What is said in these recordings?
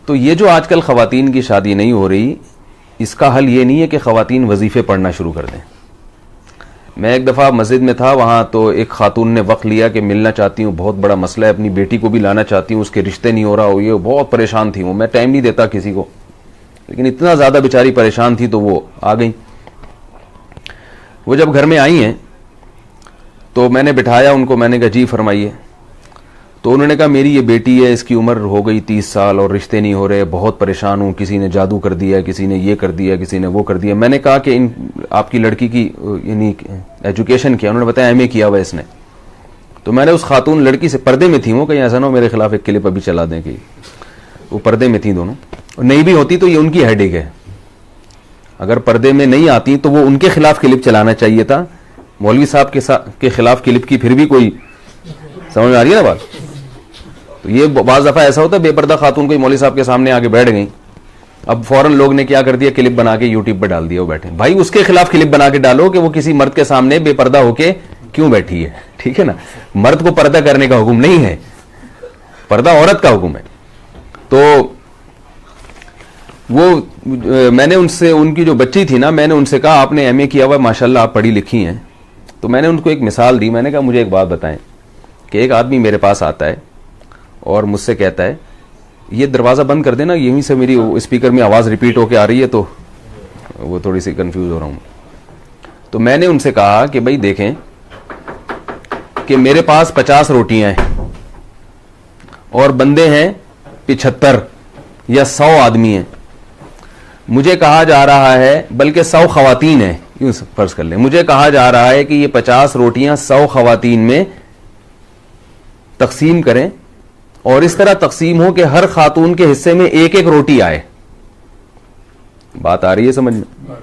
تو یہ جو آج کل خواتین کی شادی نہیں ہو رہی، اس کا حل یہ نہیں ہے کہ خواتین وظیفے پڑھنا شروع کر دیں. میں ایک دفعہ مسجد میں تھا، وہاں تو ایک خاتون نے وقت لیا کہ ملنا چاہتی ہوں، بہت بڑا مسئلہ ہے، اپنی بیٹی کو بھی لانا چاہتی ہوں، اس کے رشتے نہیں ہو رہا ہو، یہ بہت پریشان تھی. وہ میں ٹائم نہیں دیتا کسی کو، لیکن اتنا زیادہ بیچاری پریشان تھی تو وہ آ گئی. وہ جب گھر میں آئی ہیں تو میں نے بٹھایا ان کو، میں نے کہا جی فرمائیے. تو انہوں نے کہا میری یہ بیٹی ہے، اس کی عمر ہو گئی 30 سال اور رشتے نہیں ہو رہے، بہت پریشان ہوں، کسی نے جادو کر دیا، کسی نے یہ کر دیا، کسی نے وہ کر دیا. میں نے کہا کہ آپ کی لڑکی کی یعنی ایجوکیشن کیا؟ انہوں نے بتایا ایم اے کیا ہوا اس نے. تو میں نے اس خاتون لڑکی سے، پردے میں تھی وہ، کہیں ایسا نہ ہو میرے خلاف ایک کلپ ابھی چلا دیں، کہ وہ پردے میں تھیں دونوں، نہیں بھی ہوتی تو یہ ان کی ہیڈیک ہے. اگر پردے میں نہیں آتی تو وہ ان کے خلاف کلپ چلانا چاہیے تھا. مولوی صاحب کے خلاف کلپ کی پھر بھی کوئی سمجھ میں آ رہی ہے نا بات. تو یہ بعض دفعہ ایسا ہوتا ہے بے پردہ خاتون کوئی مولوی صاحب کے سامنے آ کے بیٹھ گئی، اب فوراً لوگ نے کیا کر دیا، کلپ بنا کے یوٹیوب پہ ڈال دیا. وہ بیٹھے، بھائی اس کے خلاف کلپ بنا کے ڈالو کہ وہ کسی مرد کے سامنے بے پردہ ہو کے کیوں بیٹھی ہے. ٹھیک ہے نا، مرد کو پردہ کرنے کا حکم نہیں ہے، پردہ عورت کا حکم ہے. تو وہ میں نے ان سے، ان کی جو بچی تھی نا، میں نے ان سے کہا آپ نے ایم اے کیا ہوا، ماشاءاللہ آپ پڑھی لکھی ہیں. تو میں نے ان کو ایک مثال دی. میں نے کہا مجھے ایک بات بتائیں کہ ایک آدمی میرے پاس آتا ہے اور مجھ سے کہتا ہے یہ دروازہ بند کر دینا، یہیں سے میری اسپیکر میں آواز ریپیٹ ہو کے آ رہی ہے تو وہ تھوڑی سی کنفیوز ہو رہا ہوں. تو میں نے ان سے کہا کہ بھائی دیکھیں کہ میرے پاس 50 روٹیاں ہیں اور بندے ہیں 75 یا 100 آدمی ہیں. مجھے کہا جا رہا ہے، بلکہ 100 خواتین ہیں، یوں فرض کر لیں، مجھے کہا جا رہا ہے کہ یہ 50 روٹیاں 100 خواتین میں تقسیم کریں اور اس طرح تقسیم ہو کہ ہر خاتون کے حصے میں ایک ایک روٹی آئے. بات آ رہی ہے سمجھ میں؟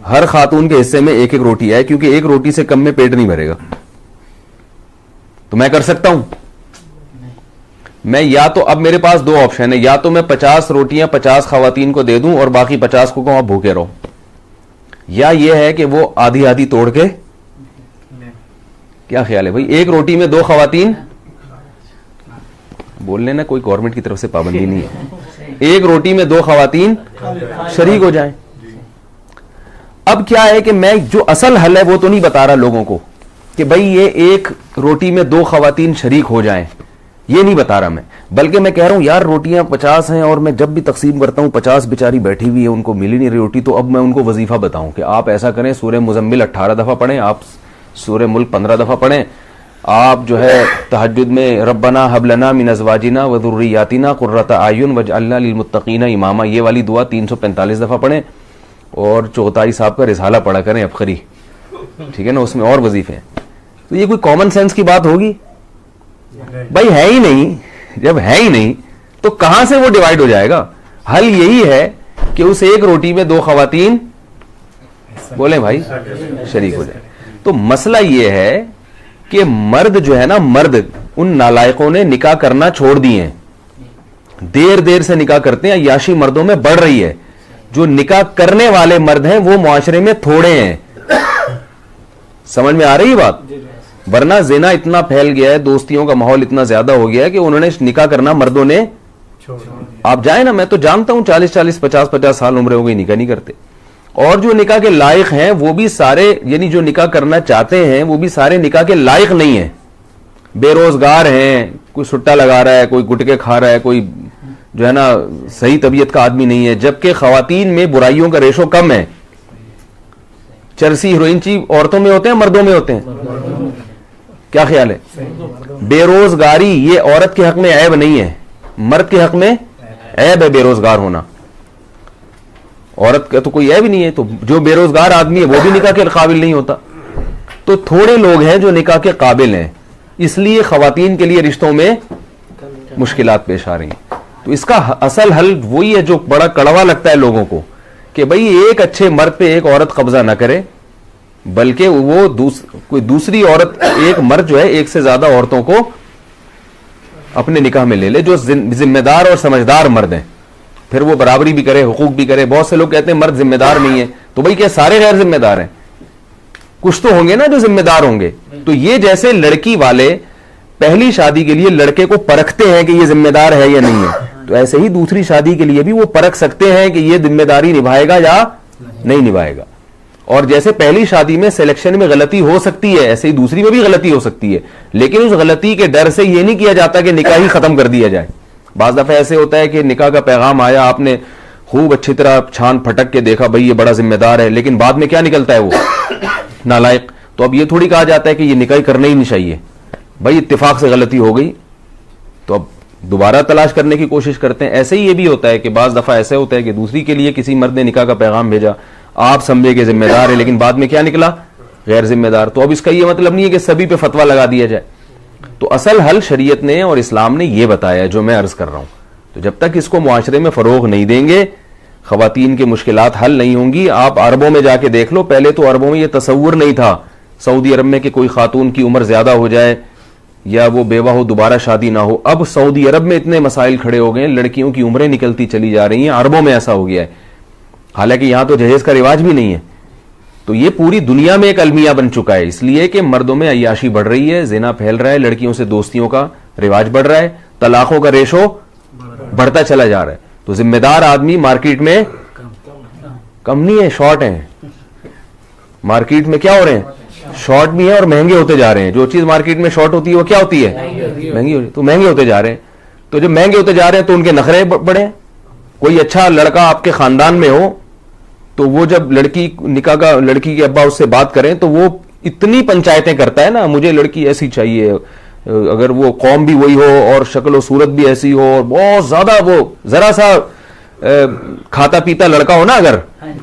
ہر خاتون کے حصے میں ایک ایک روٹی آئے، کیونکہ ایک روٹی سے کم میں پیٹ نہیں بھرے گا. تو میں کر سکتا ہوں، میں یا تو، اب میرے پاس 2 آپشن ہیں، یا تو میں 50 روٹیاں 50 خواتین کو دے دوں اور باقی 50 کو کہوں آپ بھوکے رہو، یا یہ ہے کہ وہ آدھی آدھی توڑ کے. کیا خیال ہے بھائی؟ ایک روٹی میں 2 خواتین، بول لینا کوئی گورنمنٹ کی طرف سے پابندی نہیں ہے، ایک روٹی میں 2 خواتین شریک ہو جائیں. اب کیا ہے کہ میں جو اصل حل ہے وہ تو نہیں بتا رہا لوگوں کو کہ بھائی یہ ایک روٹی میں 2 خواتین شریک ہو جائیں، یہ نہیں بتا رہا میں، بلکہ میں کہہ رہا ہوں یار روٹیاں 50 ہیں اور میں جب بھی تقسیم کرتا ہوں 50 بیچاری بیٹھی ہوئی ہے، ان کو ملی نہیں رہی روٹی. تو اب میں ان کو وظیفہ بتاؤں کہ آپ ایسا کریں، سورہ مزمل 18 دفعہ پڑھیں، آپ سورہ ملک 15 دفعہ پڑھیں، آپ جو ہے تہجد میں ربنا ہب لنا من ازواجنا وذریاتنا قرۃ اعین واجعلنا للمتقین اماما، یہ والی دعا 345 دفعہ پڑھیں، اور چغتائی صاحب کا رسالہ پڑھا کریں افخری. ٹھیک ہے نا، اس میں اور وظیفے ہیں. تو یہ کوئی کامن سینس کی بات ہوگی؟ بھائی ہے ہی نہیں. جب ہے ہی نہیں تو کہاں سے وہ ڈیوائیڈ ہو جائے گا؟ حل یہی ہے کہ اس ایک روٹی میں 2 خواتین بولیں بھائی شریک ہو جائے. تو مسئلہ یہ ہے کہ مرد جو ہے نا، مرد ان نالائقوں نے نکاح کرنا چھوڑ دیے ہیں، دیر سے نکاح کرتے ہیں، عیاشی مردوں میں بڑھ رہی ہے. جو نکاح کرنے والے مرد ہیں وہ معاشرے میں تھوڑے ہیں. سمجھ میں آ رہی بات؟ ورنہ زنا اتنا پھیل گیا ہے، دوستیوں کا ماحول اتنا زیادہ ہو گیا ہے کہ انہوں نے نکاح کرنا مردوں نے. آپ جائیں نا، میں تو جانتا ہوں 40 50 سال عمر ہو گئی نکاح نہیں کرتے. اور جو نکاح کے لائق ہیں وہ بھی سارے، یعنی جو نکاح کرنا چاہتے ہیں وہ بھی سارے نکاح کے لائق نہیں ہیں، بے روزگار ہیں، کوئی سٹا لگا رہا ہے، کوئی گٹکے کھا رہا ہے، کوئی جو ہے نا صحیح طبیعت کا آدمی نہیں ہے. جبکہ خواتین میں برائیوں کا ریشو کم ہے. چرسی ہیروئن چی عورتوں میں ہوتے ہیں مردوں میں ہوتے ہیں؟ کیا خیال ہے؟ بے روزگاری یہ عورت کے حق میں عیب نہیں ہے، مرد کے حق میں عیب ہے بے روزگار ہونا. عورت کا تو کوئی عیب نہیں ہے. تو جو بے روزگار آدمی ہے وہ بھی نکاح کے قابل نہیں ہوتا. تو تھوڑے لوگ ہیں جو نکاح کے قابل ہیں، اس لیے خواتین کے لیے رشتوں میں مشکلات پیش آ رہی ہیں. تو اس کا اصل حل وہی ہے جو بڑا کڑوا لگتا ہے لوگوں کو، کہ بھئی ایک اچھے مرد پہ ایک عورت قبضہ نہ کرے، بلکہ وہ کوئی دوسری عورت، ایک مرد جو ہے ایک سے زیادہ عورتوں کو اپنے نکاح میں لے لے جو ذمہ دار اور سمجھدار مرد ہیں. پھر وہ برابری بھی کرے، حقوق بھی کرے. بہت سے لوگ کہتے ہیں مرد ذمہ دار نہیں ہے، تو بھئی کیا سارے غیر ذمہ دار ہیں؟ کچھ تو ہوں گے نا جو ذمہ دار ہوں گے. تو یہ جیسے لڑکی والے پہلی شادی کے لیے لڑکے کو پرکھتے ہیں کہ یہ ذمہ دار ہے یا نہیں ہے، تو تو ایسے ہی دوسری شادی کے لیے بھی وہ پرکھ سکتے ہیں کہ یہ ذمہ داری نبھائے گا یا نہیں نبھائے گا. اور جیسے پہلی شادی میں سلیکشن میں غلطی ہو سکتی ہے, ایسے ہی دوسری میں بھی غلطی ہو سکتی ہے, لیکن اس غلطی کے ڈر سے یہ نہیں کیا جاتا کہ نکاح ہی ختم کر دیا جائے. بعض دفعہ ایسے ہوتا ہے کہ نکاح کا پیغام آیا, آپ نے خوب اچھی طرح چھان پھٹک کے دیکھا بھائی یہ بڑا ذمہ دار ہے, لیکن بعد میں کیا نکلتا ہے وہ نالائق. تو اب یہ تھوڑی کہا جاتا ہے کہ یہ نکاح کرنا ہی نہیں چاہیے, بھائی اتفاق سے غلطی ہو گئی تو اب دوبارہ تلاش کرنے کی کوشش کرتے ہیں. ایسے ہی یہ بھی ہوتا ہے کہ بعض دفعہ ایسے ہوتا ہے کہ دوسری کے لیے کسی مرد نے نکاح کا پیغام بھیجا, آپ سمجھے کہ ذمہ دار ہے, لیکن بعد میں کیا نکلا غیر ذمہ دار. تو اب اس کا یہ مطلب نہیں ہے کہ سبھی پہ فتویٰ لگا دیا جائے. تو اصل حل شریعت نے اور اسلام نے یہ بتایا جو میں عرض کر رہا ہوں. تو جب تک اس کو معاشرے میں فروغ نہیں دیں گے, خواتین کی مشکلات حل نہیں ہوں گی. آپ عربوں میں جا کے دیکھ لو, پہلے تو عربوں میں یہ تصور نہیں تھا سعودی عرب میں کہ کوئی خاتون کی عمر زیادہ ہو جائے یا وہ بیوہ ہو دوبارہ شادی نہ ہو. اب سعودی عرب میں اتنے مسائل کھڑے ہو گئے ہیں, لڑکیوں کی عمریں نکلتی چلی جا رہی ہیں. عربوں میں ایسا ہو گیا ہے, حالانکہ یہاں تو جہیز کا رواج بھی نہیں ہے. تو یہ پوری دنیا میں ایک المیہ بن چکا ہے, اس لیے کہ مردوں میں عیاشی بڑھ رہی ہے, زنا پھیل رہا ہے, لڑکیوں سے دوستیوں کا رواج بڑھ رہا ہے, طلاقوں کا ریشو بڑھتا چلا جا رہا ہے. تو ذمہ دار آدمی مارکیٹ میں کم نہیں ہے, شارٹ ہیں. مارکیٹ میں کیا ہو رہے ہیں, شارٹ بھی ہیں اور مہنگے ہوتے جا رہے ہیں. جو چیز مارکیٹ میں شارٹ ہوتی ہے وہ کیا ہوتی ہے, مہنگی ہوتی ہے. تو مہنگے ہوتے جا رہے ہیں. تو جب مہنگے ہوتے جا رہے ہیں تو ان کے نخرے بڑھے. کوئی اچھا لڑکا آپ کے خاندان میں ہو تو وہ جب لڑکی نکاح کا لڑکی کے ابا اس سے بات کریں تو وہ اتنی پنچایتیں کرتا ہے نا, مجھے لڑکی ایسی چاہیے, اگر وہ قوم بھی وہی ہو اور شکل و صورت بھی ایسی ہو اور بہت زیادہ وہ ذرا سا کھاتا پیتا لڑکا ہو نا, اگر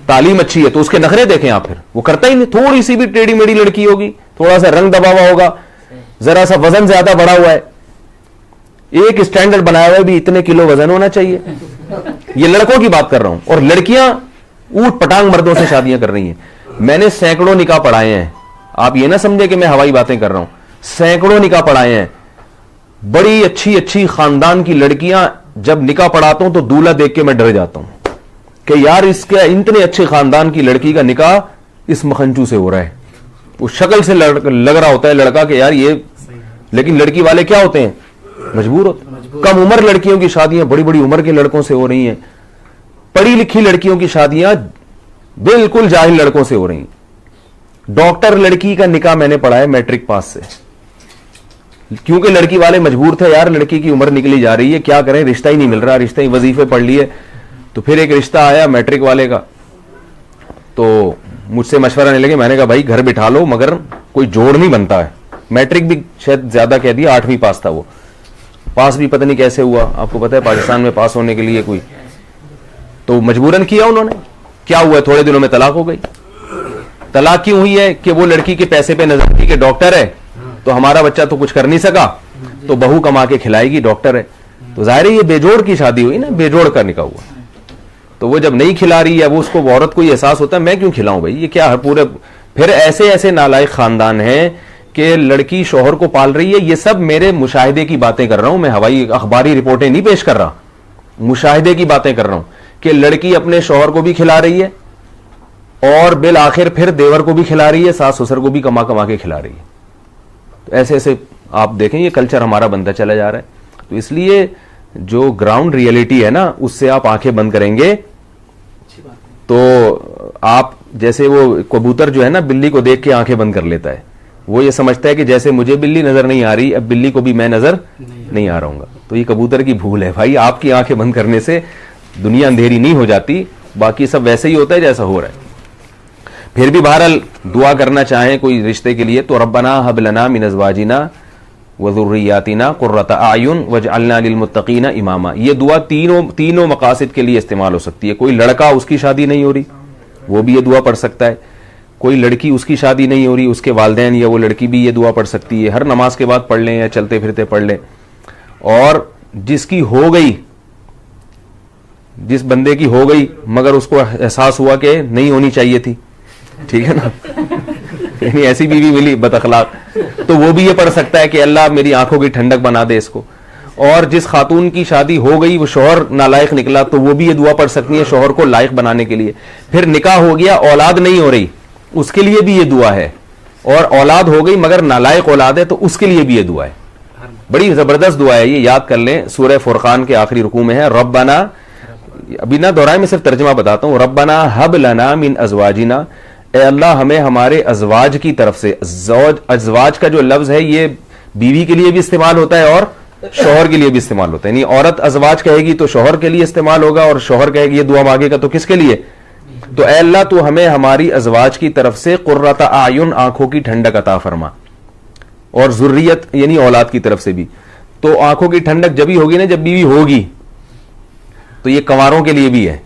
تعلیم اچھی ہے تو اس کے نخرے دیکھیں آپ. پھر وہ کرتا ہی نہیں. تھوڑی سی بھی ٹیڑھی میڑھی لڑکی ہوگی, تھوڑا سا رنگ دبا ہوا ہوگا, ذرا سا وزن زیادہ بڑھا ہوا ہے, ایک اسٹینڈرڈ بنایا ہوا ہے بھی اتنے کلو وزن ہونا چاہیے. یہ لڑکوں کی بات کر رہا ہوں. اور لڑکیاں اوٹ پٹانگ مردوں سے شادیاں کر رہی ہیں. میں نے سینکڑوں نکاح پڑھائے ہیں, آپ یہ نہ سمجھے کہ میں ہوائی باتیں کر رہا ہوں. سینکڑوں نکاح پڑھائے ہیں. بڑی اچھی اچھی خاندان کی لڑکیاں, جب نکاح پڑھاتا ہوں تو دولہا دیکھ کے میں ڈر جاتا ہوں کہ یار اس کے اتنے اچھے خاندان کی لڑکی کا نکاح اس مکھنچو سے ہو رہا ہے. وہ شکل سے لگ رہا ہوتا ہے لڑکا کہ یار یہ, لیکن لڑکی والے کیا ہوتے ہیں, مجبور ہوتے. کم عمر لڑکیوں کی شادیاں بڑی بڑی عمر کے لڑکوں سے ہو رہی ہیں. پڑھی لکھی لڑکیوں کی شادیاں بالکل جاہل لڑکوں سے ہو رہی ہیں. ڈاکٹر لڑکی کا نکاح میں نے پڑھا ہے میٹرک پاس سے, کیونکہ لڑکی والے مجبور تھے, یار لڑکی کی عمر نکلی جا رہی ہے, کیا کریں, رشتہ ہی نہیں مل رہا, رشتہ ہی وظیفے پڑھ لیے. تو پھر ایک رشتہ آیا میٹرک والے کا, تو مجھ سے مشورہ نہیں لگے. میں نے کہا بھائی گھر بٹھا لو, مگر کوئی جوڑ نہیں بنتا ہے. میٹرک بھی شاید زیادہ کہہ دیا, 8ویں پاس تھا وہ. پاس بھی پتہ نہیں کیسے ہوا, آپ کو پتہ ہے پاکستان میں پاس ہونے کے لیے کوئی, تو مجبوراً کیا انہوں نے. کیا ہوا, تھوڑے دنوں میں طلاق ہو گئی. طلاق کیوں ہوئی ہے کہ وہ لڑکی کے پیسے پہ نظر تھی کہ ڈاکٹر ہے تو ہمارا بچہ تو کچھ کر نہیں سکا, تو بہو کما کے کھلائے گی, ڈاکٹر ہے. تو ظاہر ہے یہ بے جوڑ کی شادی ہوئی نا, بے جوڑ کا نکاح ہوا. تو وہ جب نہیں کھلا رہی ہے, وہ اس کو عورت کو یہ احساس ہوتا ہے میں کیوں کھلاؤں بھائی, یہ کیا پورے. پھر ایسے ایسے نالائق خاندان ہیں کہ لڑکی شوہر کو پال رہی ہے. یہ سب میرے مشاہدے کی باتیں کر رہا ہوں میں, ہوائی اخباری رپورٹیں نہیں پیش کر رہا, مشاہدے کی باتیں کر رہا ہوں کہ لڑکی اپنے شوہر کو بھی کھلا رہی ہے اور بالآخر پھر دیور کو بھی کھلا رہی ہے, ساس سسر کو بھی کما کما کے کھلا رہی ہے. تو ایسے ایسے آپ دیکھیں یہ کلچر ہمارا بنتا چلا جا رہا ہے. تو اس لیے جو گراؤنڈ ریئلٹی ہے نا, اس سے آپ آنکھیں بند کریں گے تو آپ, جیسے وہ کبوتر جو ہے نا بلی کو دیکھ کے آنکھیں بند کر لیتا ہے, وہ یہ سمجھتا ہے کہ جیسے مجھے بلی نظر نہیں آ رہی, اب بلی کو بھی میں نظر نہیں آ رہا ہوں گا. تو یہ کبوتر کی بھول ہے بھائی, آپ کی آنکھیں بند کرنے سے دنیا اندھیری نہیں ہو جاتی, باقی سب ویسے ہی ہوتا ہے جیسا ہو رہا ہے. پھر بھی بہرحال دعا کرنا چاہیں کوئی رشتے کے لیے تو ربنا ہب لنا من ازواجنا وذریاتنا قرۃ اعین واجعلنا للمتقین اماما. یہ دعا تینوں مقاصد کے لیے استعمال ہو سکتی ہے. کوئی لڑکا اس کی شادی نہیں ہو رہی, وہ بھی یہ دعا پڑھ سکتا ہے. کوئی لڑکی اس کی شادی نہیں ہو رہی, اس کے والدین یا وہ لڑکی بھی یہ دعا پڑھ سکتی ہے. ہر نماز کے بعد پڑھ لیں یا چلتے پھرتے پڑھ لیں. اور جس کی ہو گئی, جس بندے کی ہو گئی مگر اس کو احساس ہوا کہ نہیں ہونی چاہیے تھی, ٹھیک ہے نا, یعنی ایسی بیوی ملی بد اخلاق, تو وہ بھی یہ پڑھ سکتا ہے کہ اللہ میری آنکھوں کی ٹھنڈک بنا دے اس کو. اور جس خاتون کی شادی ہو گئی وہ شوہر نالائق نکلا تو وہ بھی یہ دعا پڑھ سکتی ہے شوہر کو لائق بنانے کے لیے. پھر نکاح ہو گیا, اولاد نہیں ہو رہی, اس کے لیے بھی یہ دعا ہے. اور اولاد ہو گئی مگر نالائق اولاد ہے تو اس کے لیے بھی یہ دعا ہے. بڑی زبردست دعا ہے یہ, یاد کر لیں, سورہ فرقان کے آخری رکوع میں ہے, ربنا, ابھی نہ دہرائے, میں صرف ترجمہ بتاتا ہوں, ربنا ہب لنا من ازواجنا, اے اللہ ہمیں ہمارے ازواج کی طرف سے, ازواج کا جو لفظ ہے یہ بیوی کے لیے بھی استعمال ہوتا ہے اور شوہر کے لیے بھی استعمال ہوتا ہے, یعنی عورت ازواج کہے گی تو شوہر کے لیے استعمال ہوگا, اور شوہر کہے گی یہ دعا مانگے گا تو کس کے لیے, تو اے اللہ تو ہمیں ہماری ازواج کی طرف سے قرۃ اعین, آنکھوں کی ٹھنڈک عطا فرما, اور ذریت یعنی اولاد کی طرف سے بھی. تو آنکھوں کی ٹھنڈک جبھی ہوگی نا جب بیوی ہوگی, تو یہ کنواروں کے لیے بھی ہے,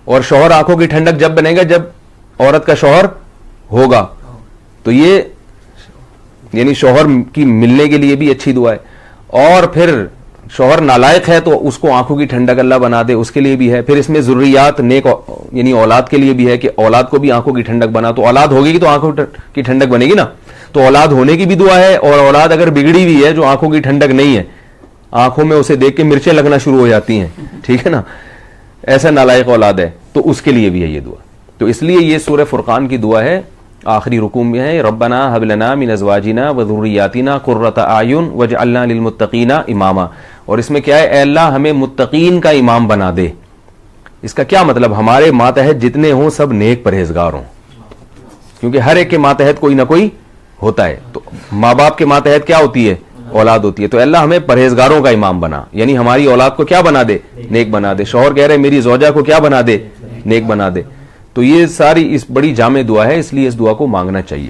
اور شوہر آنکھوں کی ٹھنڈک جب بنے گا جب عورت کا شوہر ہوگا, تو یہ یعنی شوہر کی ملنے کے لیے بھی اچھی دعا ہے. اور پھر شوہر نالائق ہے تو اس کو آنکھوں کی ٹھنڈک اللہ بنا دے, اس کے لیے بھی ہے. پھر اس میں ذریات, نیک یعنی اولاد کے لیے بھی ہے کہ اولاد کو بھی آنکھوں کی ٹھنڈک بنا, تو اولاد ہوگی تو آنکھوں کی ٹھنڈک بنے گی نا, تو اولاد ہونے کی بھی دعا ہے, اور اولاد اگر بگڑی ہوئی ہے جو آنکھوں کی ٹھنڈک نہیں ہے, آنکھوں میں اسے دیکھ کے مرچیں لگنا شروع ہو جاتی ہیں, ٹھیک ہے نا, ایسا نالائق اولاد ہے, تو اس کے لیے بھی ہے یہ دعا. تو اس لیے یہ سورہ فرقان کی دعا ہے, آخری رکوع میں ہے, ربنا هب لنا من ازواجنا وذرياتنا قرۃ اعین واجعلنا للمتقین اماما. اور اس میں کیا ہے, اے اللہ ہمیں متقین کا امام بنا دے. اس کا کیا مطلب, ہمارے ماتحت جتنے ہوں سب نیک پرہیزگار ہوں, کیونکہ ہر ایک کے ماتحت کوئی نہ کوئی ہوتا ہے. تو ماں باپ کے ماتحت کیا ہوتی ہے, اولاد ہوتی ہے. تو اللہ ہمیں پرہیزگاروں کا امام بنا, یعنی ہماری اولاد کو کیا بنا دے, نیک بنا دے. شوہر کہہ رہے میری زوجہ کو کیا بنا دے, نیک بنا دے. تو یہ ساری اس بڑی جامع دعا ہے, اس لیے اس دعا کو مانگنا چاہیے.